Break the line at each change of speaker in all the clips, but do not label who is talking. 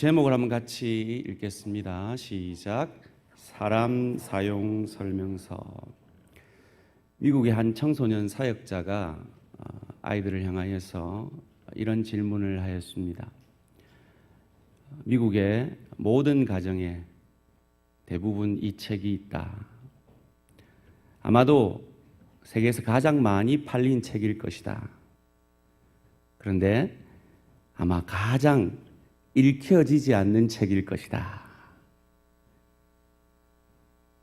제목을 한번 같이 읽겠습니다. 시작. 사람 사용 설명서. 미국의 한 청소년 사역자가 아이들을 향하여서 이런 질문을 하였습니다. 미국의 모든 가정에 대부분 이 책이 있다. 아마도 세계에서 가장 많이 팔린 책일 것이다. 그런데 아마 가장 읽혀지지 않는 책일 것이다.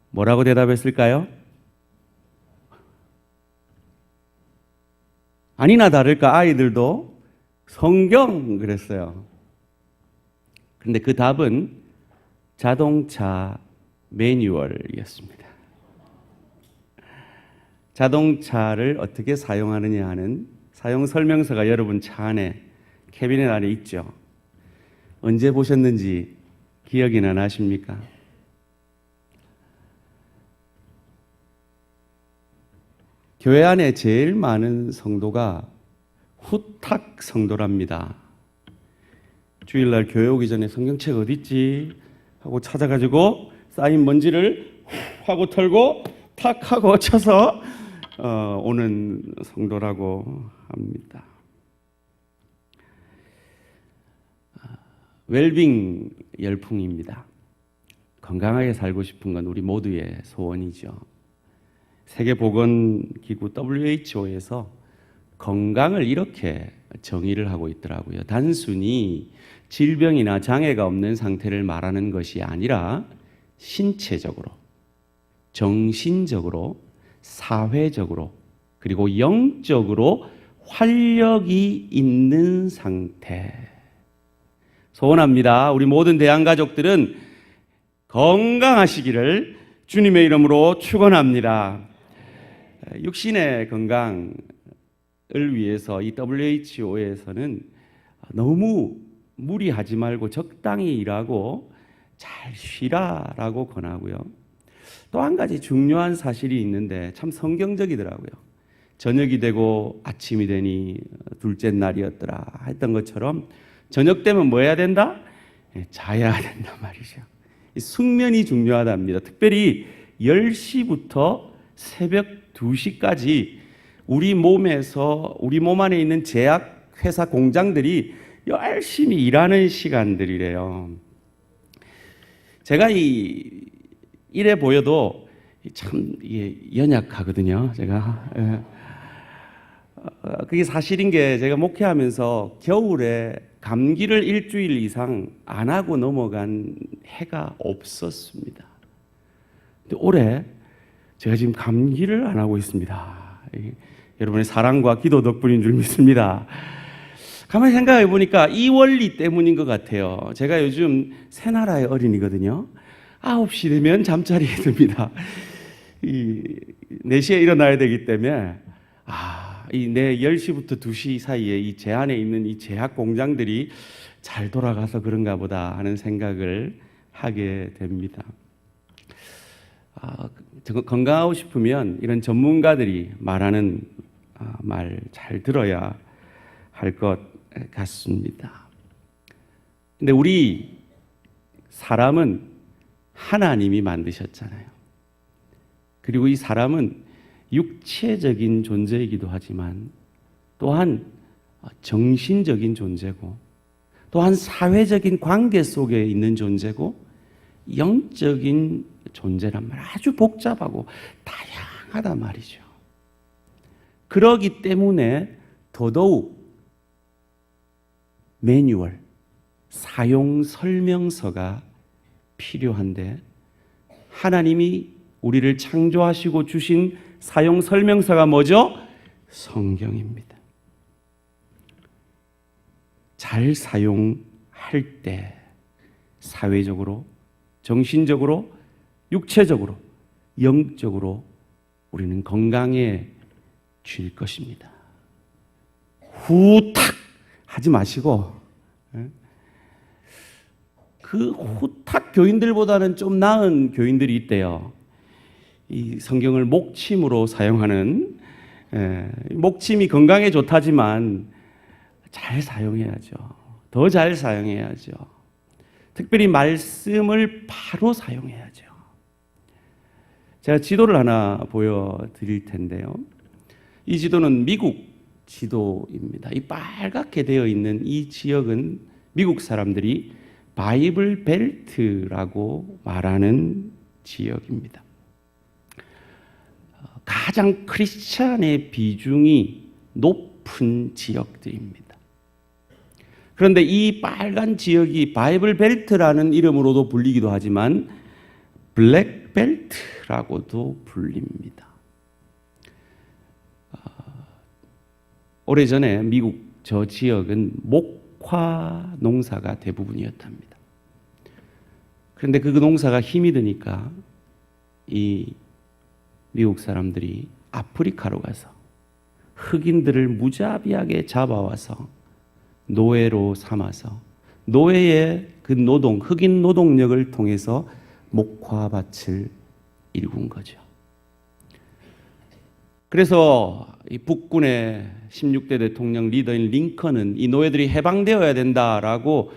뭐라고 대답했을까요? 아니나 다를까 아이들도 성경 그랬어요. 그런데 그 답은 자동차 매뉴얼이었습니다. 자동차를 어떻게 사용하느냐 하는 사용 설명서가 여러분 차 안에 캐비넷 안에 있죠. 언제 보셨는지 기억이나 나십니까? 교회 안에 제일 많은 성도가 후탁 성도랍니다. 주일날 교회 오기 전에 성경책 어디 있지? 하고 찾아가지고 쌓인 먼지를 하고 털고 탁 하고 쳐서 오는 성도라고 합니다. 웰빙 열풍입니다. 건강하게 살고 싶은 건 우리 모두의 소원이죠. 세계보건기구 WHO에서 건강을 이렇게 정의를 하고 있더라고요. 단순히 질병이나 장애가 없는 상태를 말하는 것이 아니라 신체적으로, 정신적으로, 사회적으로, 그리고 영적으로 활력이 있는 상태. 소원합니다. 우리 모든 대한가족들은 건강하시기를 주님의 이름으로 축원합니다. 육신의 건강을 위해서 이 WHO에서는 너무 무리하지 말고 적당히 일하고 잘 쉬라라고 권하고요. 또 한 가지 중요한 사실이 있는데 참 성경적이더라고요. 저녁이 되고 아침이 되니 둘째 날이었더라 했던 것처럼 저녁 되면 뭐 해야 된다? 자야 된다 말이죠. 숙면이 중요하답니다. 특별히 10시부터 새벽 2시까지 우리 몸에서 우리 몸 안에 있는 제약 회사 공장들이 열심히 일하는 시간들이래요. 제가 이래 보여도 참 연약하거든요. 제가 그게 사실인 게 제가 목회하면서 겨울에 감기를 일주일 이상 안 하고 넘어간 해가 없었습니다. 근데 올해 제가 지금 감기를 안 하고 있습니다. 여러분의 사랑과 기도 덕분인 줄 믿습니다. 가만히 생각해 보니까 이 원리 때문인 것 같아요. 제가 요즘 새나라의 어린이거든요. 9시 되면 잠자리에 듭니다. 4시에 일어나야 되기 때문에 내 10시부터 2시 사이에 이 제 안에 있는 이 제약 공장들이 잘 돌아가서 그런가 보다 하는 생각을 하게 됩니다. 건강하고 싶으면 이런 전문가들이 말하는 말 잘 들어야 할 것 같습니다. 근데 우리 사람은 하나님이 만드셨잖아요. 그리고 이 사람은 육체적인 존재이기도 하지만 또한 정신적인 존재고 또한 사회적인 관계 속에 있는 존재고 영적인 존재란 말 아주 복잡하고 다양하단 말이죠. 그러기 때문에 더더욱 매뉴얼, 사용 설명서가 필요한데 하나님이 우리를 창조하시고 주신 사용 설명서가 뭐죠? 성경입니다. 잘 사용할 때 사회적으로, 정신적으로, 육체적으로, 영적으로 우리는 건강해질 것입니다. 후탁 하지 마시고 그 후탁 교인들보다는 좀 나은 교인들이 있대요. 이 성경을 목침으로 사용하는, 목침이 건강에 좋다지만 잘 사용해야죠. 더 잘 사용해야죠. 특별히 말씀을 바로 사용해야죠. 제가 지도를 하나 보여드릴 텐데요. 이 지도는 미국 지도입니다. 이 빨갛게 되어 있는 이 지역은 미국 사람들이 바이블 벨트라고 말하는 지역입니다. 가장 크리스찬의 비중이 높은 지역들입니다. 그런데 이 빨간 지역이 바이블 벨트라는 이름으로도 불리기도 하지만 블랙 벨트라고도 불립니다. 오래전에 미국 저 지역은 목화 농사가 대부분이었답니다. 그런데 그 농사가 힘이 드니까 이 미국 사람들이 아프리카로 가서 흑인들을 무자비하게 잡아와서 노예로 삼아서 노예의 그 노동, 흑인 노동력을 통해서 목화밭을 일군 거죠. 그래서 이 북군의 16대 대통령 리더인 링컨은 이 노예들이 해방되어야 된다라고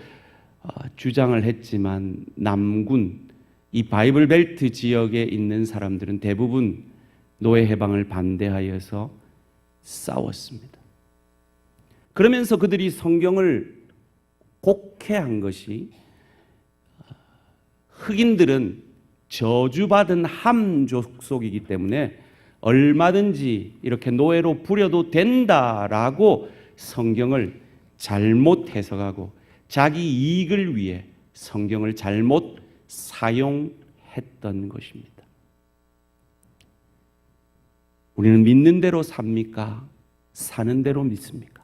주장을 했지만 남군, 이 바이블 벨트 지역에 있는 사람들은 대부분 노예 해방을 반대하여서 싸웠습니다. 그러면서 그들이 성경을 곡해한 것이 흑인들은 저주받은 함 족속이기 때문에 얼마든지 이렇게 노예로 부려도 된다라고 성경을 잘못 해석하고 자기 이익을 위해 성경을 잘못 사용했던 것입니다. 우리는 믿는 대로 삽니까? 사는 대로 믿습니까?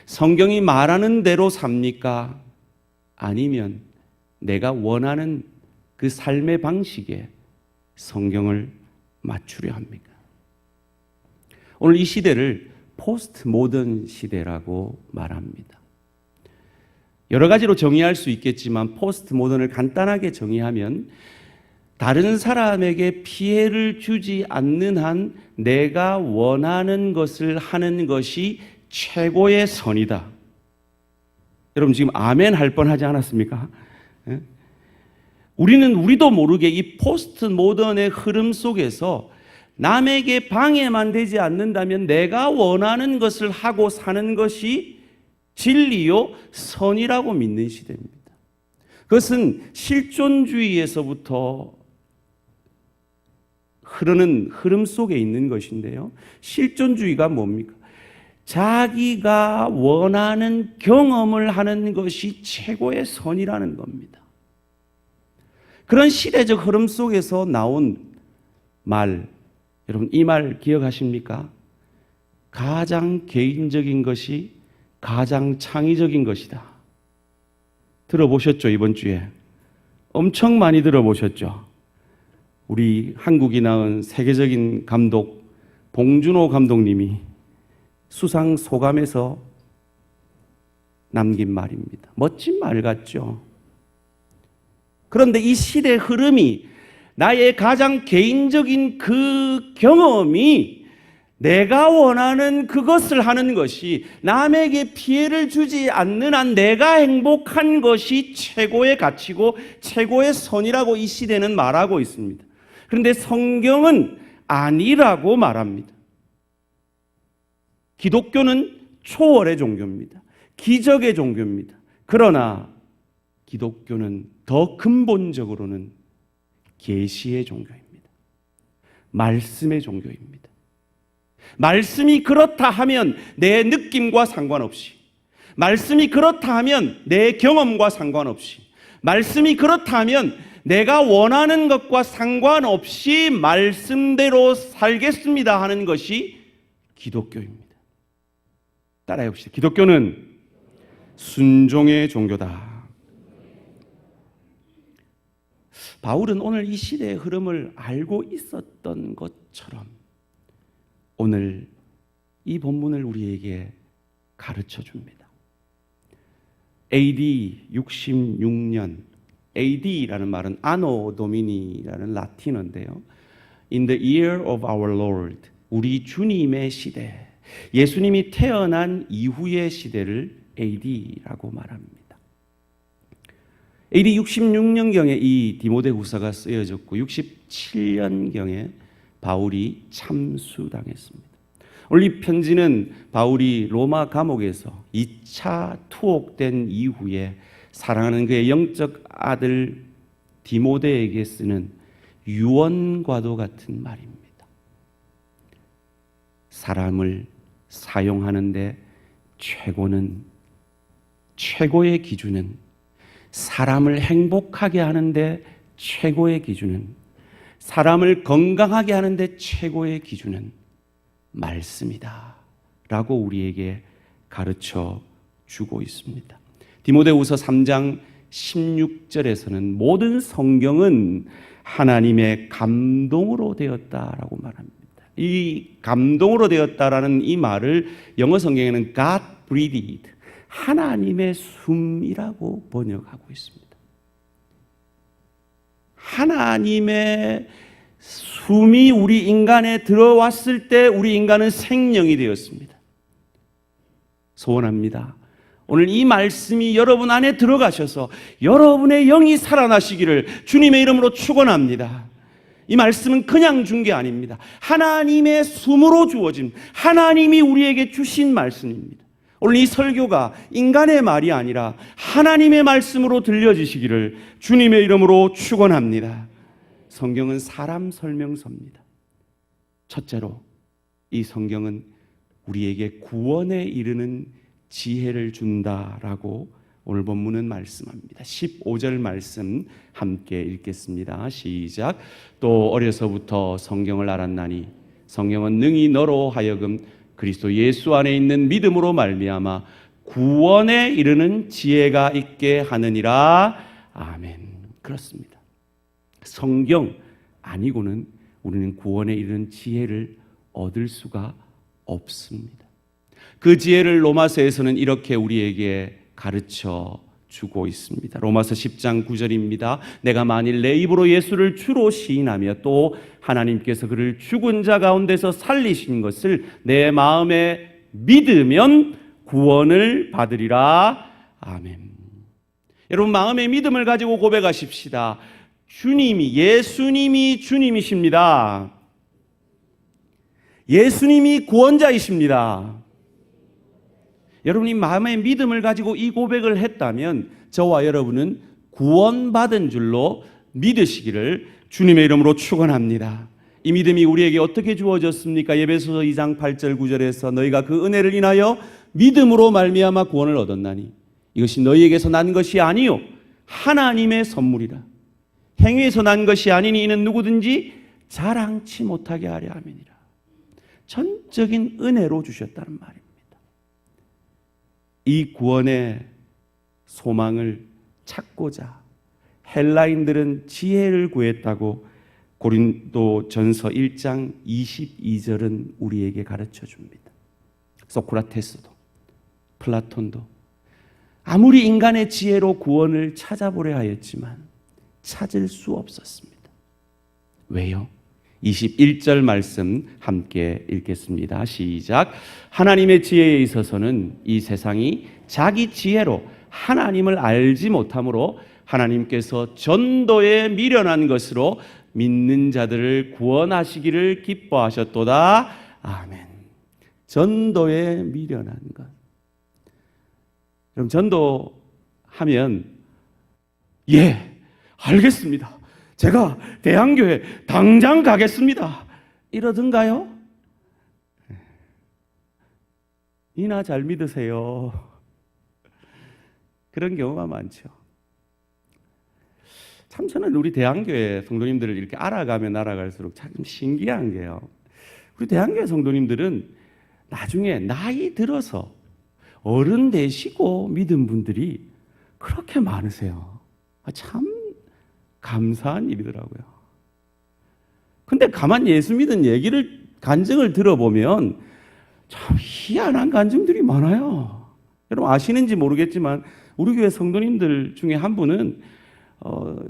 성경이 말하는 대로 삽니까? 아니면 내가 원하는 그 삶의 방식에 성경을 맞추려 합니까? 오늘 이 시대를 포스트 모던 시대라고 말합니다. 여러 가지로 정의할 수 있겠지만 포스트 모던을 간단하게 정의하면 다른 사람에게 피해를 주지 않는 한 내가 원하는 것을 하는 것이 최고의 선이다. 여러분 지금 아멘 할 뻔하지 않았습니까? 우리도 모르게 이 포스트 모던의 흐름 속에서 남에게 방해만 되지 않는다면 내가 원하는 것을 하고 사는 것이 진리요 선이라고 믿는 시대입니다. 그것은 실존주의에서부터 흐르는 흐름 속에 있는 것인데요. 실존주의가 뭡니까? 자기가 원하는 경험을 하는 것이 최고의 선이라는 겁니다. 그런 시대적 흐름 속에서 나온 말, 여러분 이 말 기억하십니까? 가장 개인적인 것이 가장 창의적인 것이다. 들어보셨죠? 이번 주에 엄청 많이 들어보셨죠? 우리 한국이 낳은 세계적인 감독 봉준호 감독님이 수상 소감에서 남긴 말입니다. 멋진 말 같죠? 그런데 이 시대 흐름이 나의 가장 개인적인 그 경험이 내가 원하는 그것을 하는 것이 남에게 피해를 주지 않는 한 내가 행복한 것이 최고의 가치고 최고의 선이라고 이 시대는 말하고 있습니다. 그런데 성경은 아니라고 말합니다. 기독교는 초월의 종교입니다. 기적의 종교입니다. 그러나 기독교는 더 근본적으로는 계시의 종교입니다. 말씀의 종교입니다. 말씀이 그렇다 하면 내 느낌과 상관없이, 말씀이 그렇다 하면 내 경험과 상관없이, 말씀이 그렇다 하면 내가 원하는 것과 상관없이 말씀대로 살겠습니다 하는 것이 기독교입니다. 따라해 봅시다. 기독교는 순종의 종교다. 바울은 오늘 이 시대의 흐름을 알고 있었던 것처럼 오늘 이 본문을 우리에게 가르쳐 줍니다. AD 66년, AD라는 말은 아노 도미니라는 라틴어인데요. In the year of our Lord, 우리 주님의 시대, 예수님이 태어난 이후의 시대를 AD라고 말합니다. AD 66년경에 이 디모데후서가 쓰여졌고 67년경에 바울이 참수당했습니다. 오늘 이 편지는 바울이 로마 감옥에서 2차 투옥된 이후에 사랑하는 그의 영적 아들 디모데에게 쓰는 유언과도 같은 말입니다. 사람을 사용하는데 최고의 기준은, 사람을 행복하게 하는데 최고의 기준은, 사람을 건강하게 하는데 최고의 기준은 말씀이다 라고 우리에게 가르쳐 주고 있습니다. 디모데후서 3장 16절에서는 모든 성경은 하나님의 감동으로 되었다라고 말합니다. 이 감동으로 되었다라는 이 말을 영어 성경에는 God breathed, 하나님의 숨이라고 번역하고 있습니다. 하나님의 숨이 우리 인간에 들어왔을 때 우리 인간은 생명이 되었습니다. 소원합니다. 오늘 이 말씀이 여러분 안에 들어가셔서 여러분의 영이 살아나시기를 주님의 이름으로 축원합니다. 이 말씀은 그냥 준 게 아닙니다. 하나님의 숨으로 주어진, 하나님이 우리에게 주신 말씀입니다. 오늘 이 설교가 인간의 말이 아니라 하나님의 말씀으로 들려지시기를 주님의 이름으로 축원합니다. 성경은 사람 설명서입니다. 첫째로 이 성경은 우리에게 구원에 이르는 지혜를 준다라고 오늘 본문은 말씀합니다. 15절 말씀 함께 읽겠습니다. 시작. 또 어려서부터 성경을 알았나니 성경은 능히 너로 하여금 그리스도 예수 안에 있는 믿음으로 말미암아 구원에 이르는 지혜가 있게 하느니라. 아멘. 그렇습니다. 성경 아니고는 우리는 구원에 이르는 지혜를 얻을 수가 없습니다. 그 지혜를 로마서에서는 이렇게 우리에게 가르쳐 주고 있습니다. 로마서 10장 9절입니다. 내가 만일 내 입으로 예수를 주로 시인하며 또 하나님께서 그를 죽은 자 가운데서 살리신 것을 내 마음에 믿으면 구원을 받으리라. 아멘. 여러분, 마음의 믿음을 가지고 고백하십시다. 예수님이 주님이십니다. 예수님이 구원자이십니다. 여러분이 마음의 믿음을 가지고 이 고백을 했다면 저와 여러분은 구원받은 줄로 믿으시기를 주님의 이름으로 축원합니다. 이 믿음이 우리에게 어떻게 주어졌습니까? 에베소서 2장 8절 9절에서 너희가 그 은혜를 인하여 믿음으로 말미암아 구원을 얻었나니 이것이 너희에게서 난 것이 아니요 하나님의 선물이라. 행위에서 난 것이 아니니 이는 누구든지 자랑치 못하게 하려 함이니라. 전적인 은혜로 주셨다는 말입니다. 이 구원의 소망을 찾고자 헬라인들은 지혜를 구했다고 고린도전서 1장 22절은 우리에게 가르쳐 줍니다. 소크라테스도 플라톤도 아무리 인간의 지혜로 구원을 찾아보려 하였지만 찾을 수 없었습니다. 왜요? 21절 말씀 함께 읽겠습니다. 시작. 하나님의 지혜에 있어서는 이 세상이 자기 지혜로 하나님을 알지 못하므로 하나님께서 전도에 미련한 것으로 믿는 자들을 구원하시기를 기뻐하셨도다. 아멘. 전도에 미련한 것. 여러분, 전도하면 알겠습니다. 제가 대한교회 당장 가겠습니다. 이러던가요? 이나 잘 믿으세요. 그런 경우가 많죠. 참 저는 우리 대한교회 성도님들을 이렇게 알아가면 알아갈수록 참 신기한 게요. 우리 대한교회 성도님들은 나중에 나이 들어서 어른 되시고 믿은 분들이 그렇게 많으세요. 참 감사한 일이더라고요. 근데 가만 예수 믿은 간증을 들어보면 참 희한한 간증들이 많아요. 여러분 아시는지 모르겠지만 우리 교회 성도님들 중에 한 분은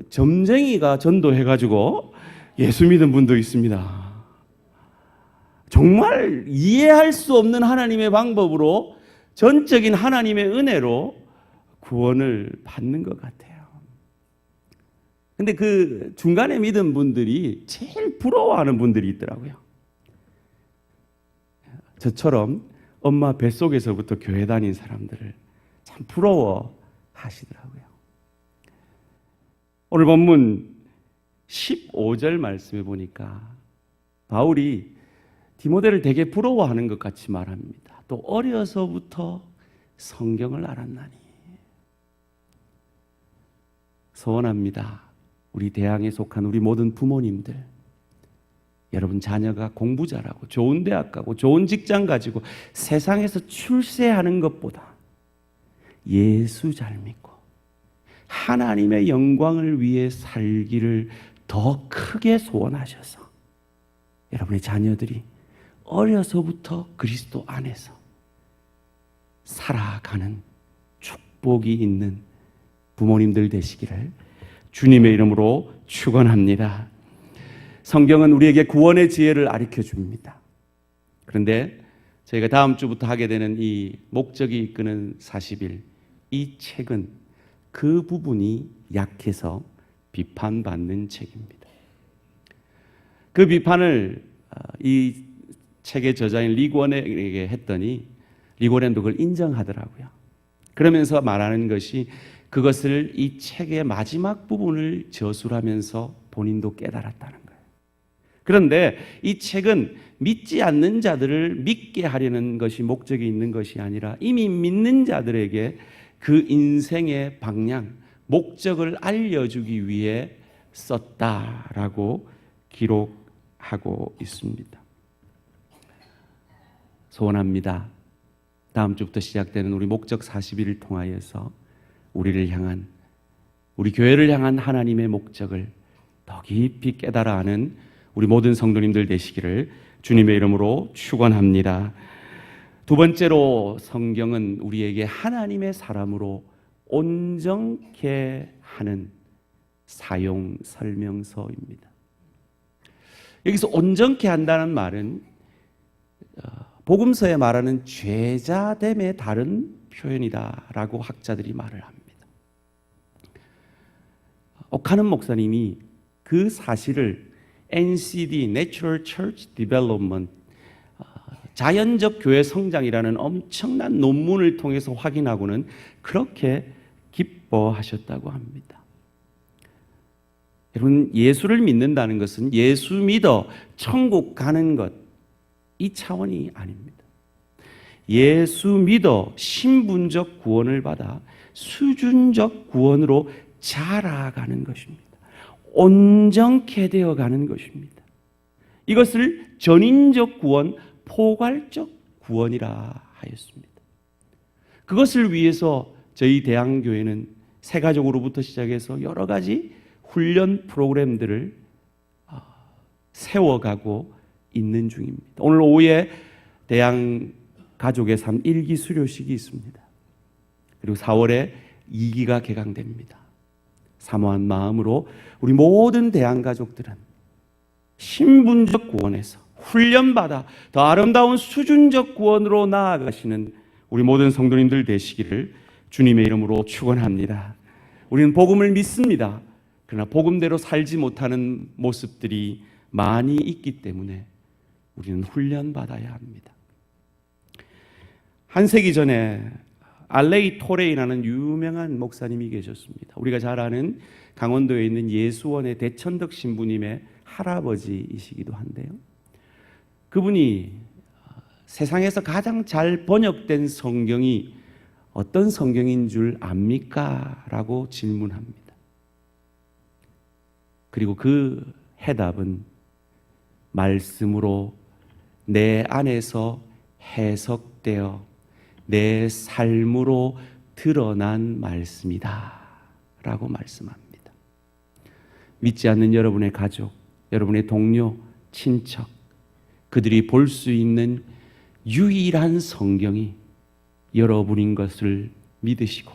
점쟁이가 전도해가지고 예수 믿은 분도 있습니다. 정말 이해할 수 없는 하나님의 방법으로 전적인 하나님의 은혜로 구원을 받는 것 같아요. 근데 그 중간에 믿은 분들이 제일 부러워하는 분들이 있더라고요. 저처럼 엄마 뱃속에서부터 교회 다닌 사람들을 참 부러워하시더라고요. 오늘 본문 15절 말씀에 보니까 바울이 디모데를 되게 부러워하는 것 같이 말합니다. 또 어려서부터 성경을 알았나니. 소원합니다. 우리 대항에 속한 우리 모든 부모님들, 여러분 자녀가 공부 잘하고 좋은 대학 가고 좋은 직장 가지고 세상에서 출세하는 것보다 예수 잘 믿고 하나님의 영광을 위해 살기를 더 크게 소원하셔서 여러분의 자녀들이 어려서부터 그리스도 안에서 살아가는 축복이 있는 부모님들 되시기를 주님의 이름으로 축원합니다. 성경은 우리에게 구원의 지혜를 가르쳐 줍니다. 그런데 저희가 다음 주부터 하게 되는 이 목적이 이끄는 40일, 이 책은 그 부분이 약해서 비판받는 책입니다. 그 비판을 이 책의 저자인 리고넨에게 했더니 리고넨도 그걸 인정하더라고요. 그러면서 말하는 것이 그것을 이 책의 마지막 부분을 저술하면서 본인도 깨달았다는 거예요. 그런데 이 책은 믿지 않는 자들을 믿게 하려는 것이 목적이 있는 것이 아니라 이미 믿는 자들에게 그 인생의 방향, 목적을 알려주기 위해 썼다라고 기록하고 있습니다. 소원합니다. 다음 주부터 시작되는 우리 목적 40일을 통하여서 우리를 향한, 우리 교회를 향한 하나님의 목적을 더 깊이 깨달아 아는 우리 모든 성도님들 되시기를 주님의 이름으로 축원합니다. 두 번째로 성경은 우리에게 하나님의 사람으로 온전케 하는 사용 설명서입니다. 여기서 온전케 한다는 말은 복음서에 말하는 죄자됨의 다른 표현이다라고 학자들이 말을 합니다. 오카는 목사님이 그 사실을 NCD, Natural Church Development, 자연적 교회 성장이라는 엄청난 논문을 통해서 확인하고는 그렇게 기뻐하셨다고 합니다. 여러분, 예수를 믿는다는 것은 예수 믿어 천국 가는 것, 이 차원이 아닙니다. 예수 믿어 신분적 구원을 받아 수준적 구원으로 자라가는 것입니다. 온전케 되어가는 것입니다. 이것을 전인적 구원, 포괄적 구원이라 하였습니다. 그것을 위해서 저희 대항교회는 세가족으로부터 시작해서 여러 가지 훈련 프로그램들을 세워가고 있는 중입니다. 오늘 오후에 대항 가족의 삶 1기 수료식이 있습니다. 그리고 4월에 2기가 개강됩니다. 사모한 마음으로 우리 모든 대항 가족들은 신분적 구원에서 훈련받아 더 아름다운 수준적 구원으로 나아가시는 우리 모든 성도님들 되시기를 주님의 이름으로 축원합니다. 우리는 복음을 믿습니다. 그러나 복음대로 살지 못하는 모습들이 많이 있기 때문에 우리는 훈련받아야 합니다. 한 세기 전에 알레이 토레이라는 유명한 목사님이 계셨습니다. 우리가 잘 아는 강원도에 있는 예수원의 대천덕 신부님의 할아버지이시기도 한데요. 그분이 세상에서 가장 잘 번역된 성경이 어떤 성경인 줄 압니까? 라고 질문합니다. 그리고 그 해답은 말씀으로 내 안에서 해석되어 내 삶으로 드러난 말씀이다 라고 말씀합니다. 믿지 않는 여러분의 가족, 여러분의 동료, 친척, 그들이 볼 수 있는 유일한 성경이 여러분인 것을 믿으시고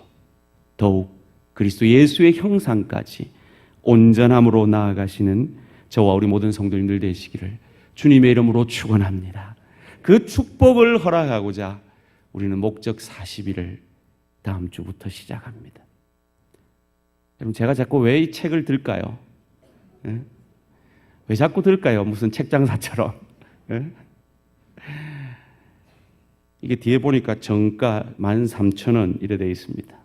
더욱 그리스도 예수의 형상까지 온전함으로 나아가시는 저와 우리 모든 성도님들 되시기를 주님의 이름으로 축원합니다. 그 축복을 허락하고자 우리는 목적 40일을 다음 주부터 시작합니다. 여러분, 제가 자꾸 왜 이 책을 들까요? 예? 왜 자꾸 들까요? 무슨 책 장사처럼. 예? 이게 뒤에 보니까 정가 13,000원 이래 되어 있습니다.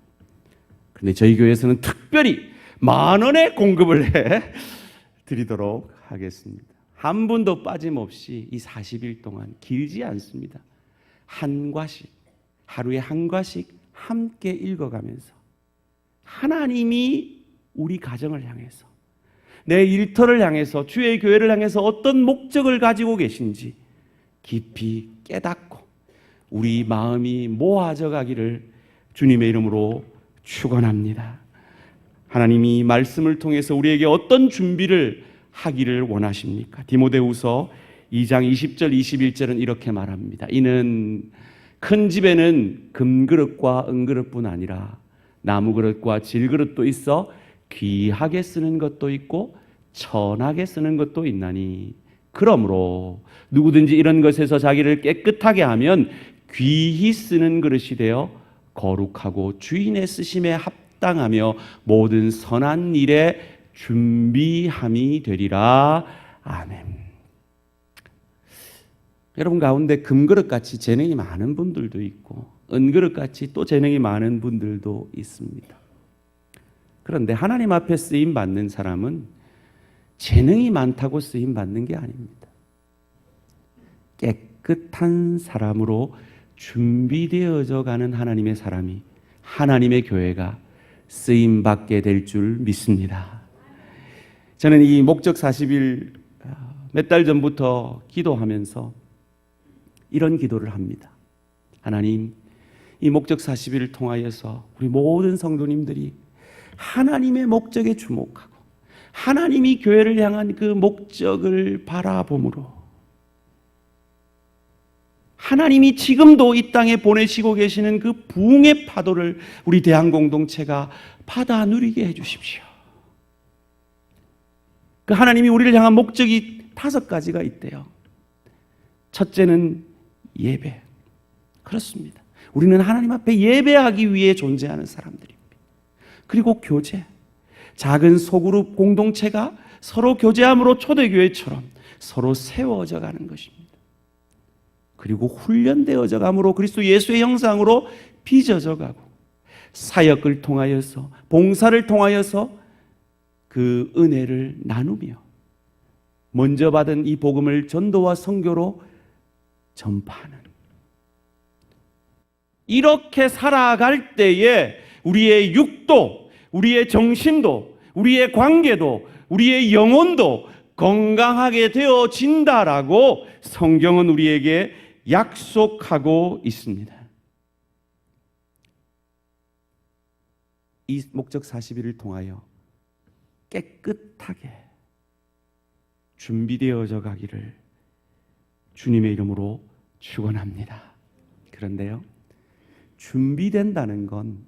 근데 저희 교회에서는 특별히 10,000원에 공급을 해 드리도록 하겠습니다. 한 분도 빠짐없이 이 40일 동안 길지 않습니다. 한 과씩, 하루에 한 과씩 함께 읽어가면서 하나님이 우리 가정을 향해서, 내 일터를 향해서, 주의 교회를 향해서 어떤 목적을 가지고 계신지 깊이 깨닫고 우리 마음이 모아져 가기를 주님의 이름으로 축원합니다. 하나님이 말씀을 통해서 우리에게 어떤 준비를 하기를 원하십니까? 디모데후서 2장 20절 21절은 이렇게 말합니다. 이는 큰 집에는 금그릇과 은그릇뿐 아니라 나무그릇과 질그릇도 있어 귀하게 쓰는 것도 있고 천하게 쓰는 것도 있나니, 그러므로 누구든지 이런 것에서 자기를 깨끗하게 하면 귀히 쓰는 그릇이 되어 거룩하고 주인의 쓰심에 합당하며 모든 선한 일에 준비함이 되리라. 아멘. 여러분 가운데 금그릇같이 재능이 많은 분들도 있고 은그릇같이 또 재능이 많은 분들도 있습니다. 그런데 하나님 앞에 쓰임 받는 사람은 재능이 많다고 쓰임 받는 게 아닙니다. 깨끗한 사람으로 준비되어져 가는 하나님의 사람이, 하나님의 교회가 쓰임 받게 될 줄 믿습니다. 저는 이 목적 40일 몇 달 전부터 기도하면서 이런 기도를 합니다. 하나님, 이 목적 40일을 통하여서 우리 모든 성도님들이 하나님의 목적에 주목하고 하나님이 교회를 향한 그 목적을 바라봄으로 하나님이 지금도 이 땅에 보내시고 계시는 그 부흥의 파도를 우리 대한공동체가 받아 누리게 해주십시오. 그 하나님이 우리를 향한 목적이 5가지가 있대요. 첫째는 예배. 그렇습니다. 우리는 하나님 앞에 예배하기 위해 존재하는 사람들입니다. 그리고 교제. 작은 소그룹 공동체가 서로 교제함으로 초대교회처럼 서로 세워져 가는 것입니다. 그리고 훈련되어져 감으로 그리스도 예수의 형상으로 빚어져 가고, 사역을 통하여서, 봉사를 통하여서 그 은혜를 나누며 먼저 받은 이 복음을 전도와 선교로 전파하는, 이렇게 살아갈 때에 우리의 육도, 우리의 정신도, 우리의 관계도, 우리의 영혼도 건강하게 되어진다라고 성경은 우리에게 약속하고 있습니다. 이 목적 40일을 통하여 깨끗하게 준비되어져 가기를 주님의 이름으로 축원합니다. 그런데요, 준비된다는 건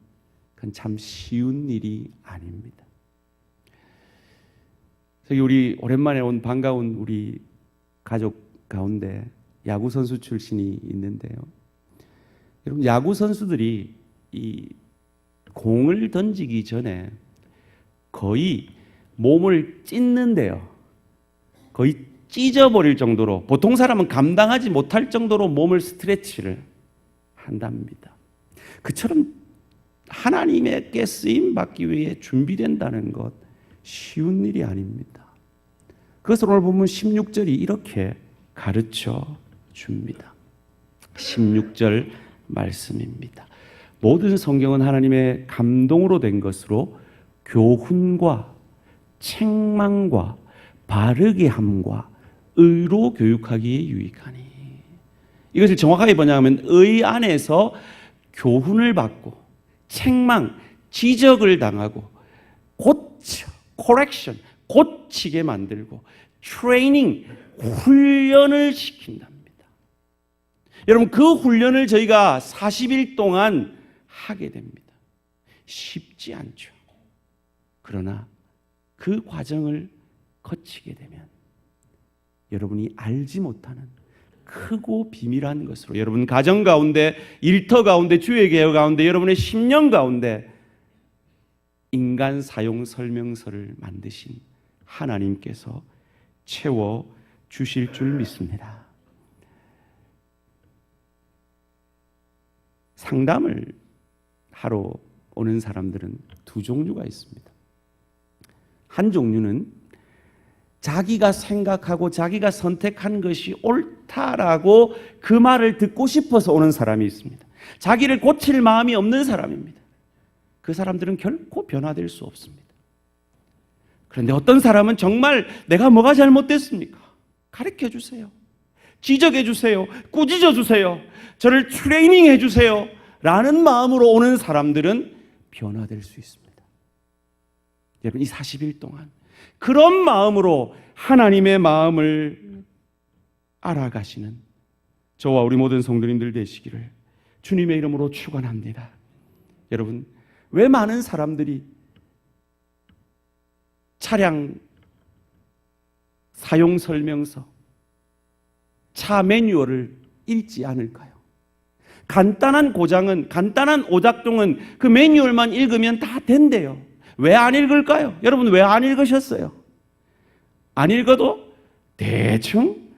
그건 참 쉬운 일이 아닙니다. 저기 우리 오랜만에 온 반가운 우리 가족 가운데 야구 선수 출신이 있는데요. 여러분, 야구 선수들이 이 공을 던지기 전에 거의 몸을 찢는데요. 거의 찢어버릴 정도로, 보통 사람은 감당하지 못할 정도로 몸을 스트레치를 한답니다. 그처럼 하나님에게 쓰임 받기 위해 준비된다는 것 쉬운 일이 아닙니다. 그것을 오늘 보면 16절이 이렇게 가르쳐 줍니다. 16절 말씀입니다. 모든 성경은 하나님의 감동으로 된 것으로 교훈과 책망과 바르게 함과 의로 교육하기에 유익하니. 이것을 정확하게 뭐냐면 의 안에서 교훈을 받고 책망, 지적을 당하고 고쳐, correction, 고치게 만들고 트레이닝, 훈련을 시킨답니다. 여러분, 그 훈련을 저희가 40일 동안 하게 됩니다. 쉽지 않죠. 그러나 그 과정을 거치게 되면 여러분이 알지 못하는 크고 비밀한 것으로 여러분 가정 가운데, 일터 가운데, 주의 개혁 가운데, 여러분의 10년 가운데 인간 사용 설명서를 만드신 하나님께서 채워 주실 줄 믿습니다. 상담을 하러 오는 사람들은 두 종류가 있습니다. 한 종류는 자기가 생각하고 자기가 선택한 것이 옳다라고 그 말을 듣고 싶어서 오는 사람이 있습니다. 자기를 고칠 마음이 없는 사람입니다. 그 사람들은 결코 변화될 수 없습니다. 그런데 어떤 사람은 정말 내가 뭐가 잘못됐습니까? 가르쳐 주세요. 지적해 주세요. 꾸짖어 주세요. 저를 트레이닝해 주세요. 라는 마음으로 오는 사람들은 변화될 수 있습니다. 여러분, 이 40일 동안 그런 마음으로 하나님의 마음을 알아가시는 저와 우리 모든 성도님들 되시기를 주님의 이름으로 축원합니다. 여러분, 왜 많은 사람들이 차량 사용 설명서, 차 매뉴얼을 읽지 않을까요? 간단한 고장은, 간단한 오작동은 그 매뉴얼만 읽으면 다 된대요. 왜 안 읽을까요? 여러분, 왜 안 읽으셨어요? 안 읽어도 대충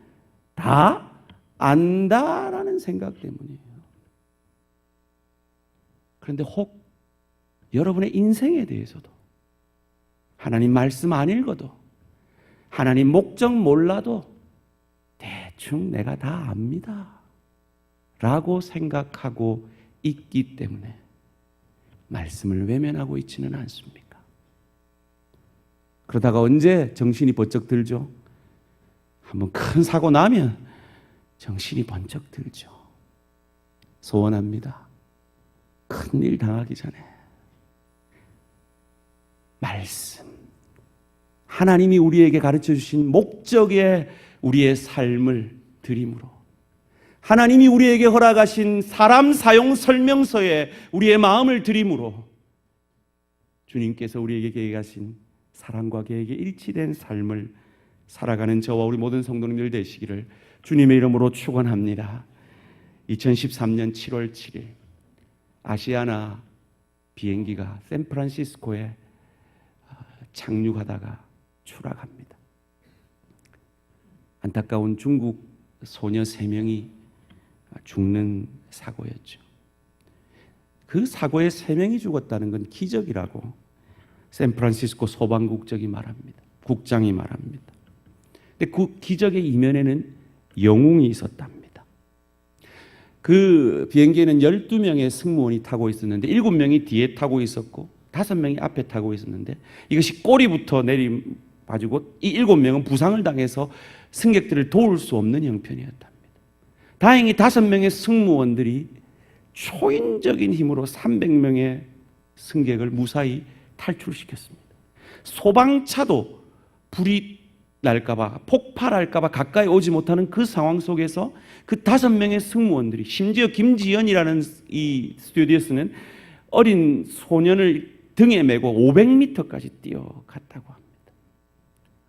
다 안다라는 생각 때문이에요. 그런데 혹 여러분의 인생에 대해서도 하나님 말씀 안 읽어도, 하나님 목적 몰라도 대충 내가 다 압니다 라고 생각하고 있기 때문에 말씀을 외면하고 있지는 않습니까? 그러다가 언제 정신이 번쩍 들죠? 한번 큰 사고 나면 정신이 번쩍 들죠. 소원합니다. 큰일 당하기 전에 말씀, 하나님이 우리에게 가르쳐 주신 목적의 우리의 삶을 드림으로, 하나님이 우리에게 허락하신 사람 사용 설명서에 우리의 마음을 드림으로 주님께서 우리에게 계획하신 사랑과 계획에 일치된 삶을 살아가는 저와 우리 모든 성도님들 되시기를 주님의 이름으로 축원합니다. 2013년 7월 7일 아시아나 비행기가 샌프란시스코에 착륙하다가 추락합니다. 안타까운 중국 소녀 3명이 죽는 사고였죠. 그 사고에 3명이 죽었다는 건 기적이라고 샌프란시스코 소방국장이 말합니다. 근데 그 기적의 이면에는 영웅이 있었답니다. 그 비행기에는 12명의 승무원이 타고 있었는데 7명이 뒤에 타고 있었고 5명이 앞에 타고 있었는데 이것이 꼬리부터 내려가지고 이 7명은 부상을 당해서 승객들을 도울 수 없는 형편이었답니다. 다행히 5명의 승무원들이 초인적인 힘으로 300명의 승객을 무사히 탈출시켰습니다. 소방차도 불이 날까봐, 폭발할까봐 가까이 오지 못하는 그 상황 속에서 그 5명의 승무원들이, 심지어 김지연이라는 이 스튜어디스는 어린 소년을 등에 메고 500m까지 뛰어갔다고 합니다.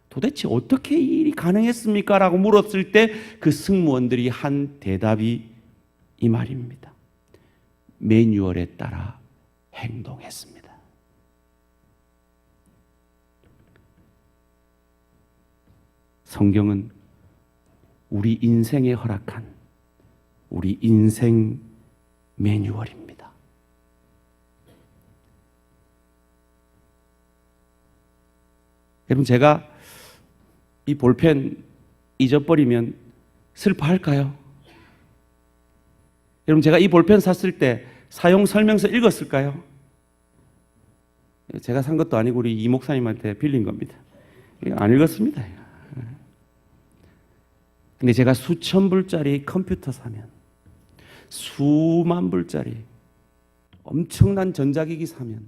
도대체 어떻게 이 일이 가능했습니까? 라고 물었을 때 그 승무원들이 한 대답이 이 말입니다. 매뉴얼에 따라 행동했습니다. 성경은 우리 인생에 허락한 우리 인생 매뉴얼입니다. 여러분, 제가 이 볼펜 잊어버리면 슬퍼할까요? 여러분, 제가 이 볼펜 샀을 때 사용 설명서 읽었을까요? 제가 산 것도 아니고 우리 이 목사님한테 빌린 겁니다. 안 읽었습니다. 근데 제가 수천 불짜리 컴퓨터 사면, 수만 불짜리 엄청난 전자기기 사면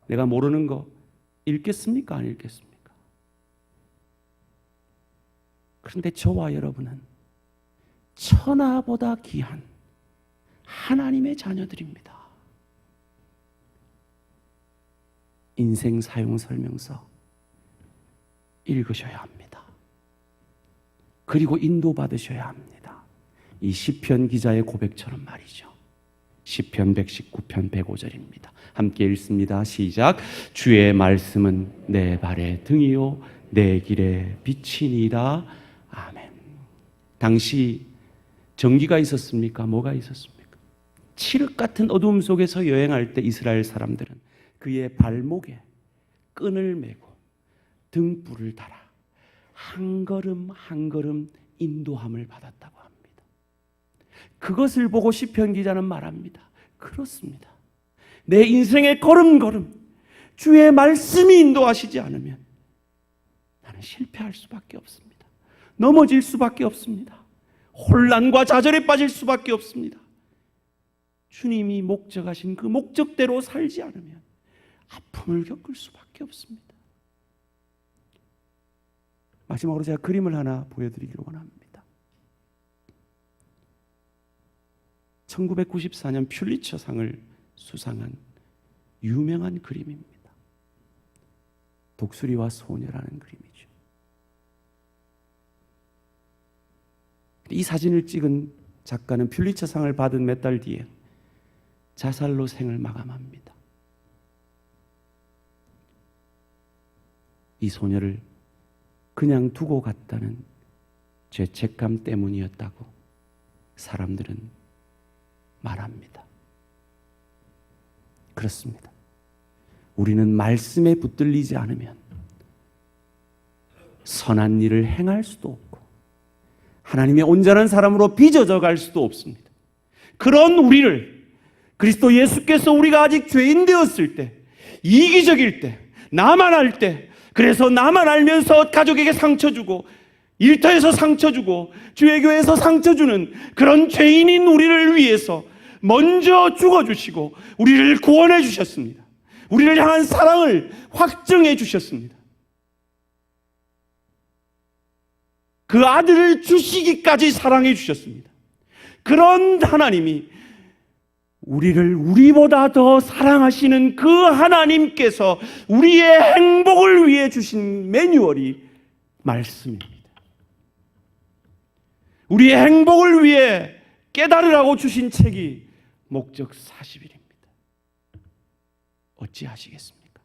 내가 모르는 거 읽겠습니까? 안 읽겠습니까? 그런데 저와 여러분은 천하보다 귀한 하나님의 자녀들입니다. 인생 사용 설명서 읽으셔야 합니다. 그리고 인도받으셔야 합니다. 이 시편 기자의 고백처럼 말이죠. 시편 119편 105절입니다. 함께 읽습니다. 시작. 주의 말씀은 내 발의 등이요 내 길의 빛이니이다. 아멘. 당시 전기가 있었습니까? 뭐가 있었습니까? 칠흑 같은 어두움 속에서 여행할 때 이스라엘 사람들은 그의 발목에 끈을 메고 등불을 달아 한 걸음 한 걸음 인도함을 받았다고 합니다. 그것을 보고 시편 기자는 말합니다. 그렇습니다. 내 인생의 걸음걸음 주의 말씀이 인도하시지 않으면 나는 실패할 수밖에 없습니다. 넘어질 수밖에 없습니다. 혼란과 좌절에 빠질 수밖에 없습니다. 주님이 목적하신 그 목적대로 살지 않으면 아픔을 겪을 수밖에 없습니다. 마지막으로 제가 그림을 하나 보여드리기를 원합니다. 1994년 퓰리처상을 수상한 유명한 그림입니다. 독수리와 소녀라는 그림이죠. 이 사진을 찍은 작가는 퓰리처상을 받은 몇 달 뒤에 자살로 생을 마감합니다. 이 소녀를 그냥 두고 갔다는 죄책감 때문이었다고 사람들은 말합니다. 그렇습니다. 우리는 말씀에 붙들리지 않으면 선한 일을 행할 수도 없고 하나님의 온전한 사람으로 빚어져 갈 수도 없습니다. 그런 우리를 그리스도 예수께서 우리가 아직 죄인 되었을 때, 이기적일 때, 나만 알 때, 그래서 나만 알면서 가족에게 상처 주고 일터에서 상처 주고 주의 교회에서 상처 주는 그런 죄인인 우리를 위해서 먼저 죽어주시고 우리를 구원해 주셨습니다. 우리를 향한 사랑을 확증해 주셨습니다. 그 아들을 주시기까지 사랑해 주셨습니다. 그런 하나님이 우리를 우리보다 더 사랑하시는 그 하나님께서 우리의 행복을 위해 주신 매뉴얼이 말씀입니다. 우리의 행복을 위해 깨달으라고 주신 책이 목적 40일입니다. 어찌하시겠습니까?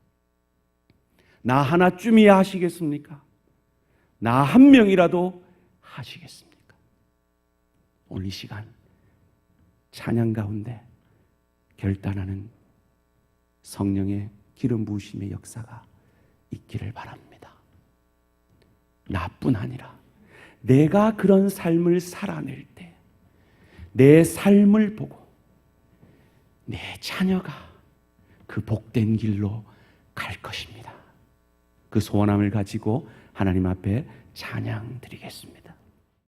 나 하나쯤이야 하시겠습니까? 나 한 명이라도 하시겠습니까? 오늘 이 시간 찬양 가운데 결단하는 성령의 기름 부으심의 역사가 있기를 바랍니다. 나뿐 아니라 내가 그런 삶을 살아낼 때 내 삶을 보고 내 자녀가 그 복된 길로 갈 것입니다. 그 소원함을 가지고 하나님 앞에 찬양 드리겠습니다.